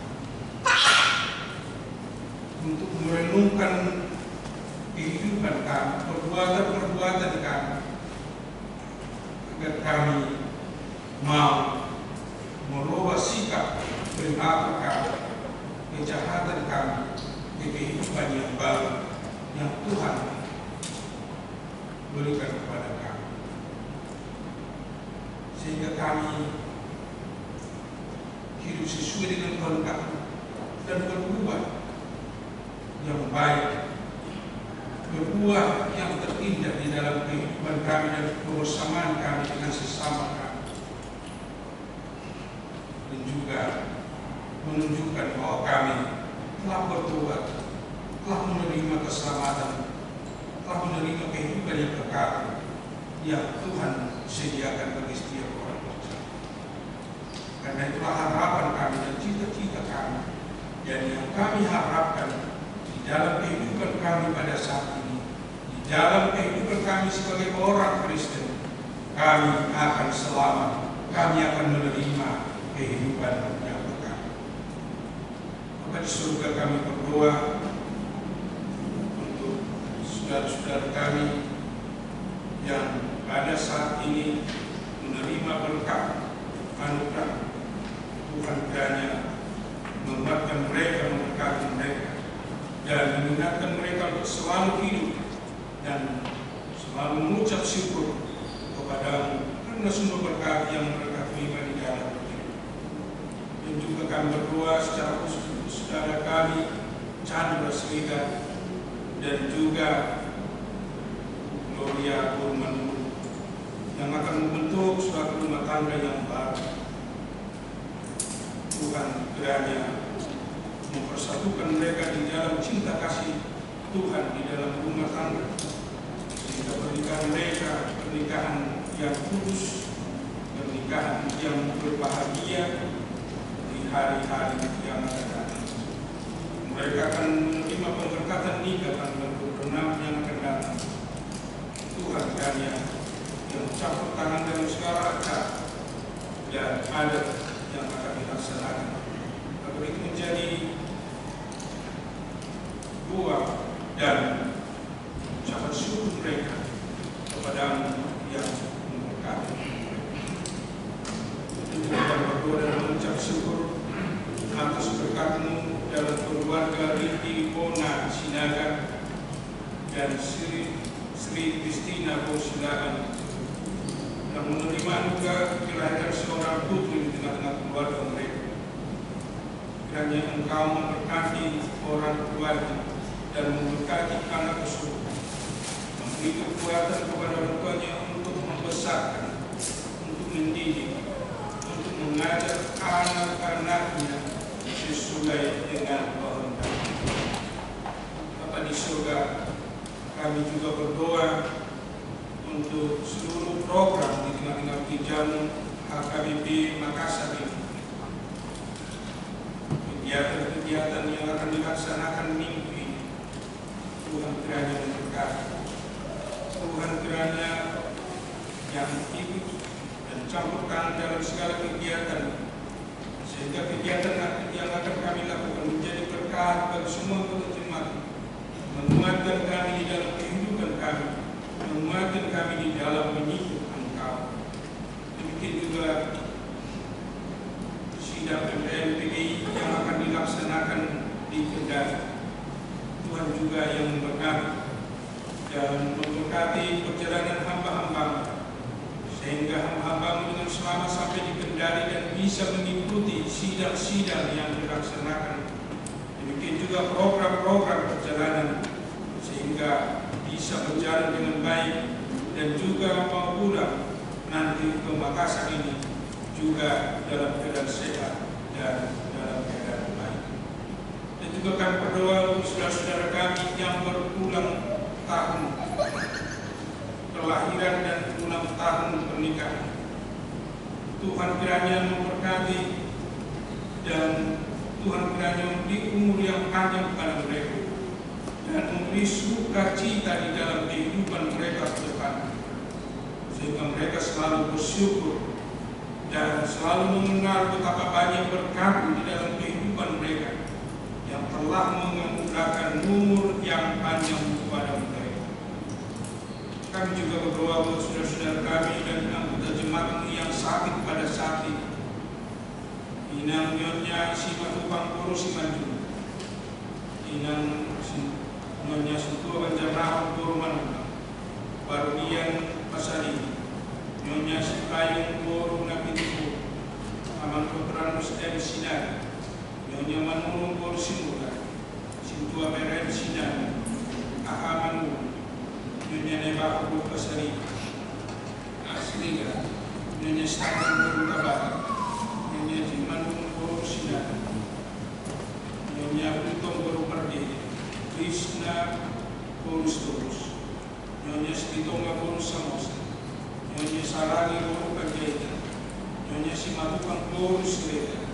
untuk merenungkan kehidupan kami, perbuatan-perbuatan kami, agar kami mau merubah sikap perilaku kami, kejahatan kami, ke kehidupan yang baru yang Tuhan berikan kepada kami, sehingga kami hidup sesuai dengan kehendak dan berbuat yang baik, berbuat yang terindah di dalam kehidupan kami dan kebersamaan kami dengan sesama kami, dan juga menunjukkan bahwa kami telah bertobat, telah menerima keselamatan, telah menerima kehidupan yang kekal yang Tuhan sediakan bagi setiap orang percaya. Karena itulah harapan kami dan cita-cita kami, dan yang kami harapkan di dalam kehidupan kami pada saat ini, di dalam kehidupan kami sebagai orang Kristen, kami akan selamat, kami akan menerima kehidupan yang kekal. Maka di surga kami berdoa untuk saudara-saudara kami yang pada saat ini menerima berkat anugerah Tuhan, kiranya menguatkan mereka, memberkati mereka, dan mengingatkan mereka untuk selalu hidup dan selalu mengucap syukur kepadamu karena semua berkat yang mereka terima di dalam hidup. Dan juga kami berdoa secara khusus untuk saudara kami Chandra Sriga dan juga Gloria Burman yang akan membentuk suatu rumah tangga yang baru. Tuhan kiranya mempersatukan mereka di dalam cinta kasih Tuhan di dalam rumah tangga, sehingga pernikahan mereka pernikahan yang kudus, pernikahan yang berbahagia di hari-hari yang akan datang. Mereka akan menerima pemberkatan nikah tanggal 26 yang akan datang. Tuhan kiranya yang campur tangan dalam segala acara dan adat yang akan dilaksanakan, agar beri menjadi buah dan ucapan syukur mereka kepada yang memberkati. Kita berdoa dan mengucap syukur atas berkat-Mu dalam keluarga Riki Bona Sinaga dan Sri Kristina Bosilaan yang menerima juga kelahiran seorang putri di tengah-tengah keluarga mereka. Kiranya Engkau memberkati orang tuanya dan memberkati anak tersebut, memberi kekuatan kepada orang tuanya untuk membesarkan, untuk mendidik, untuk mengajar anak-anaknya sesuai dengan kehendak. Bapa di surga, kami juga berdoa untuk seluruh program di tengah-tengah Gereja-Mu HKBP Makassar ini. Kegiatan-kegiatan yang akan dilaksanakan minggu ini, Tuhan kiranya memberkati. Tuhan kiranya yang ikut dan campur tangan dalam segala kegiatan, sehingga kegiatan yang akan kami lakukan menjadi berkat bagi semua jemaat, menguatkan kami di dalam kehidupan kami, menguatkan kami di dalam menyikut Engkau. Demikian juga sidang PPNPGI yang akan dilaksanakan di Kendari. Tuhan juga yang memberkati dan memberkati perjalanan hamba-hamba-Mu, sehingga hamba-hamba-Mu dengan selamat sampai di Kendari dan bisa mengikuti sidang-sidang yang dilaksanakan. Demikian juga program-program perjalanan, sehingga bisa berjalan dengan baik dan juga mau pulang nanti ke Makassar ini juga dalam keadaan sehat dan dalam keadaan baik. Dan juga kami berdoa untuk saudara-saudara kami yang berulang tahun kelahiran dan ulang tahun pernikahan. Tuhan kiranya memberkati dan Tuhan kiranya memberi umur yang panjang kepada mereka dan memberi sukacita di dalam kehidupan mereka ke depan, sehingga mereka selalu bersyukur dan selalu mengenal betapa banyak berkat di dalam kehidupan mereka yang telah menganugerahkan umur yang panjang kepada mereka. Kami juga berdoa buat saudara-saudara kami dan anggota jemaat yang sakit pada saat ini. Inang Nyonya Simatupang Poro Simanjung, Inang Nyonya Sutua Banjarnahar Poro Manunggal, Barudian Pasari, Nyonya Sipayung Poro Napitipu, Aman Putranus M. Sinari, Nyonya Manurung Poro Simula, Sintua Beren Sinari, Ahamanu, Nyonya Nebak Poro Pasari, Asliga, Nyonya Stakan Poro Kabah, Nyonya Jimanung Poro Sinari, Nyonya Butong Poro Merdeka, Krishna Poro Storus, Nyonya Stitonga Poro Samosa, Nyonya Saragi Poro Kajaita, Nyonya Simatupang Poro Sileta,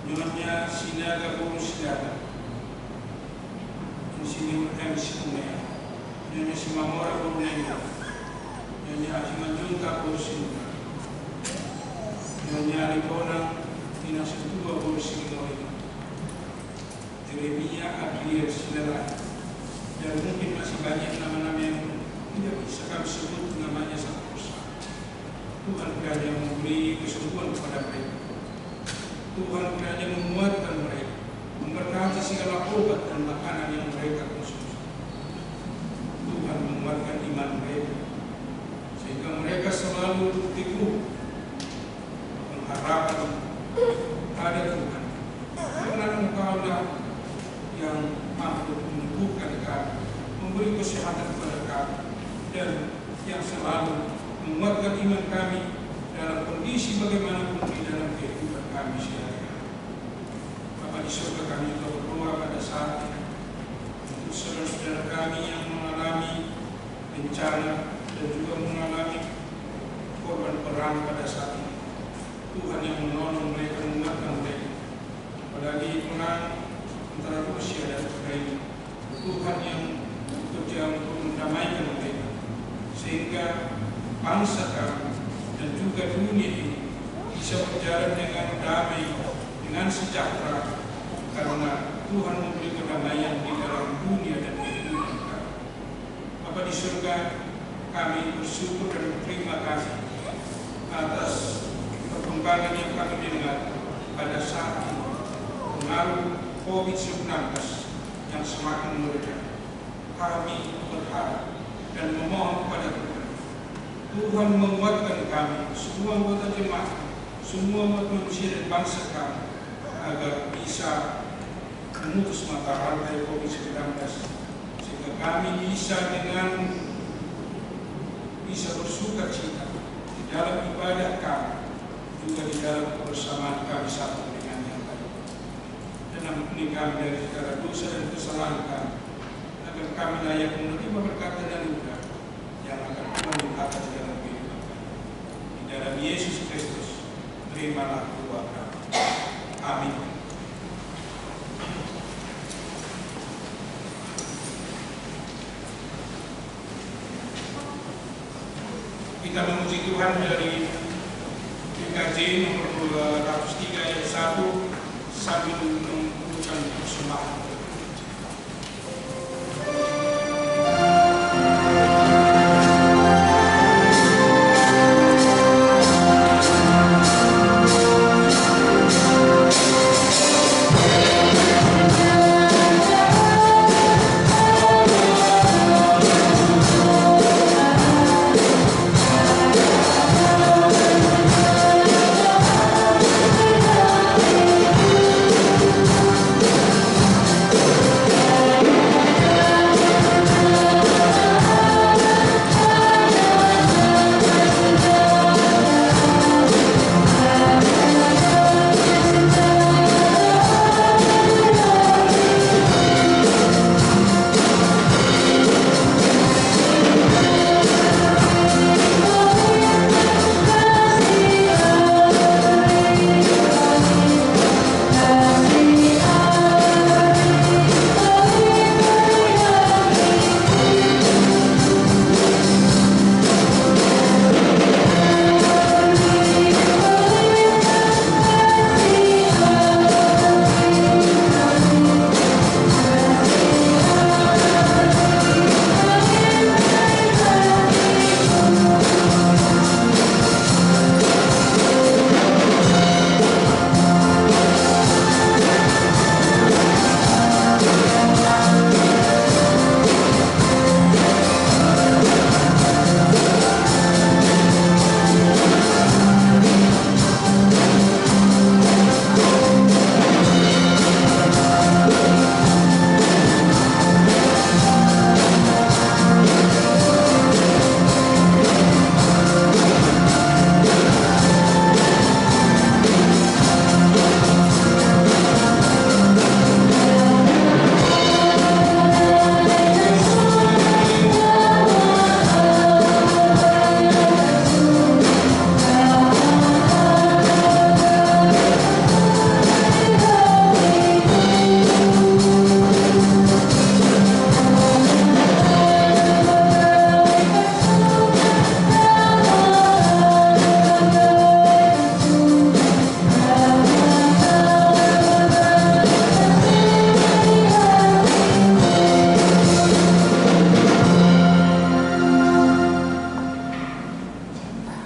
Nyonya Sinaga Poro Silata, Insinyur M. Sikumea, Nyonya Simamora Poro Nengga, Nyonya Asimanjunta Poro Sinta, Nyonya Aripona Tina Setua Poro Singoina, Jeremia Adriel Silera, dan mungkin masih banyak nama-nama yang tidak bisa kami sebut namanya satu persatu. Tuhan kiranya memberi kesembuhan kepada mereka. Tuhan kiranya menguatkan mereka, memberkati segala obat dan makanan yang mereka konsumsi. Tuhan menguatkan iman mereka, sehingga mereka selalu teguh mengharapkan pada Tuhan. Karena Engkaulah yang mampu menyembuhkan kami, memberi kesehatan kepada kami, dan yang selalu menguatkan iman kami dalam kondisi bagaimanapun di dalam kehidupan kami sehari-hari. Bapa di surga, kami juga berdoa pada saat ini untuk saudara-saudara kami yang mengalami bencana dan juga mengalami korban perang pada saat ini. Tuhan yang menolong mereka, menguatkan mereka, apalagi perang antara Rusia dan Ukraina. Tuhan yang bekerja untuk mendamaikan mereka, sehingga bangsa kami dan juga dunia ini bisa berjalan dengan damai, dengan sejahtera, karena Tuhan memberi kedamaian di dalam dunia dan kehidupan kami. Bapa di surga, kami bersyukur dan berterima kasih atas perkembangan yang kami dengar pada saat ini. Pengaruh COVID-19 yang semakin mereda. Kami berharap dan memohon kepada Tuhan menguatkan kami, semua anggota jemaat, semua umat manusia dan bangsa kami, agar bisa memutus mata rantai COVID-19, sehingga kami bisa bersuka cita di dalam ibadah kami, juga di dalam kebersamaan kami satu dengan yang lain, dan ampuni kami dari segala dosa dan kesalahan kami, agar kami layak menerima berkat dan anugerah yang akan Tuhan limpahkan di dalam kehidupan kami. Di dalam Yesus Kristus, terimalah doa kami. Amin. Kita memuji Tuhan dari PKJ nomor 203 ayat 1 sambil mengucapkan persembahan.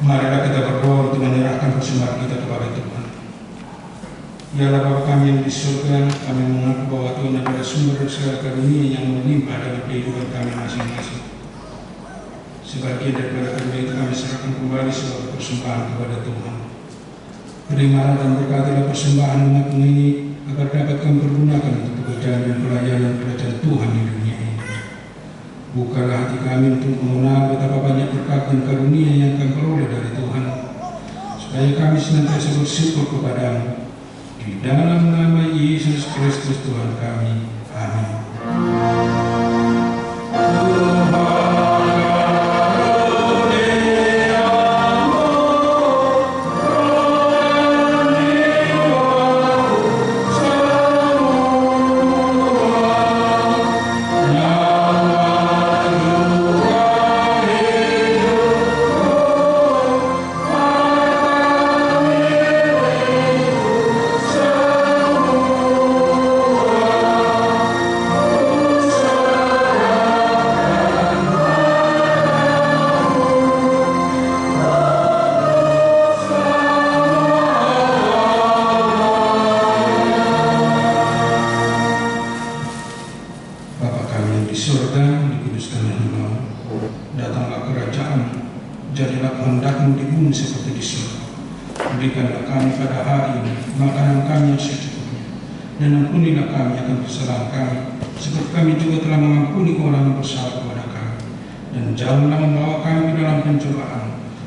Marilah kita berdoa untuk menyerahkan persembahan kita kepada Tuhan. Ya Allah Bapa kami yang di surga, kami mengaku bahwa Tuhan adalah sumber dari segala karunia yang melimpah dalam kehidupan kami masing-masing. Sebagian daripada karunia itu kami serahkan kembali sebagai persembahan kepada Tuhan. Terimalah dan berkatilah persembahan umat-Mu ini agar dapat kami pergunakan untuk pekerjaan dan pelayanan kerajaan Tuhan di dunia ini. Bukalah hati kami untuk mengenal betapa banyak berkat dan karunia yang kami peroleh dari Tuhan, supaya kami senantiasa bersyukur kepada-Mu. Di dalam nama Yesus Kristus Tuhan kami. Amin. Oh jadilah kehendak-Mu di bumi seperti di surga. Berikanlah kami pada hari ini makanan kami yang secukupnya, dan ampunilah kami akan kesalahan kami, seperti kami juga telah mengampuni orang yang bersalah kepada kami. Dan janganlah membawa kami ke dalam pencobaan,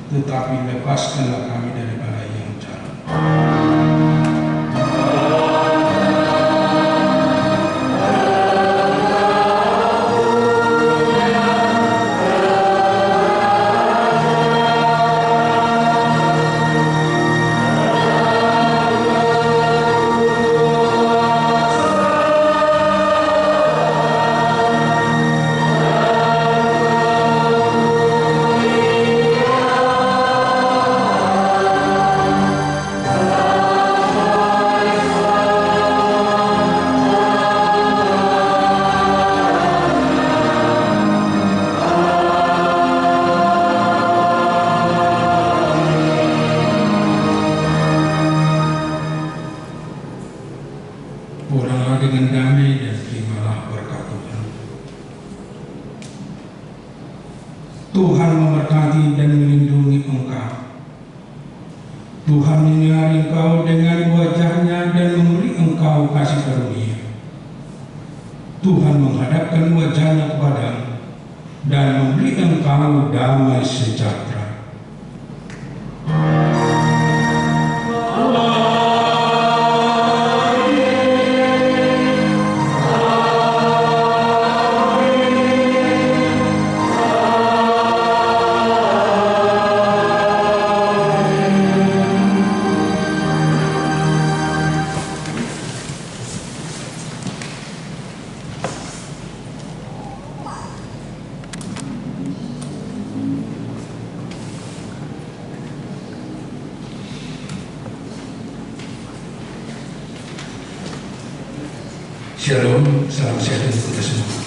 tetapi lepaskanlah kami dari bala yang jahat. Pulanglah dengan damai dan terimalah berkat Tuhan. Tuhan memberkati dan melindungi engkau. Tuhan menyinari engkau dengan wajah-Nya dan memberi engkau kasih karunia. Tuhan menghadapkan wajah-Nya kepadamu dan memberi engkau damai sejahtera. Shalom, salam sehat untuk kita semua.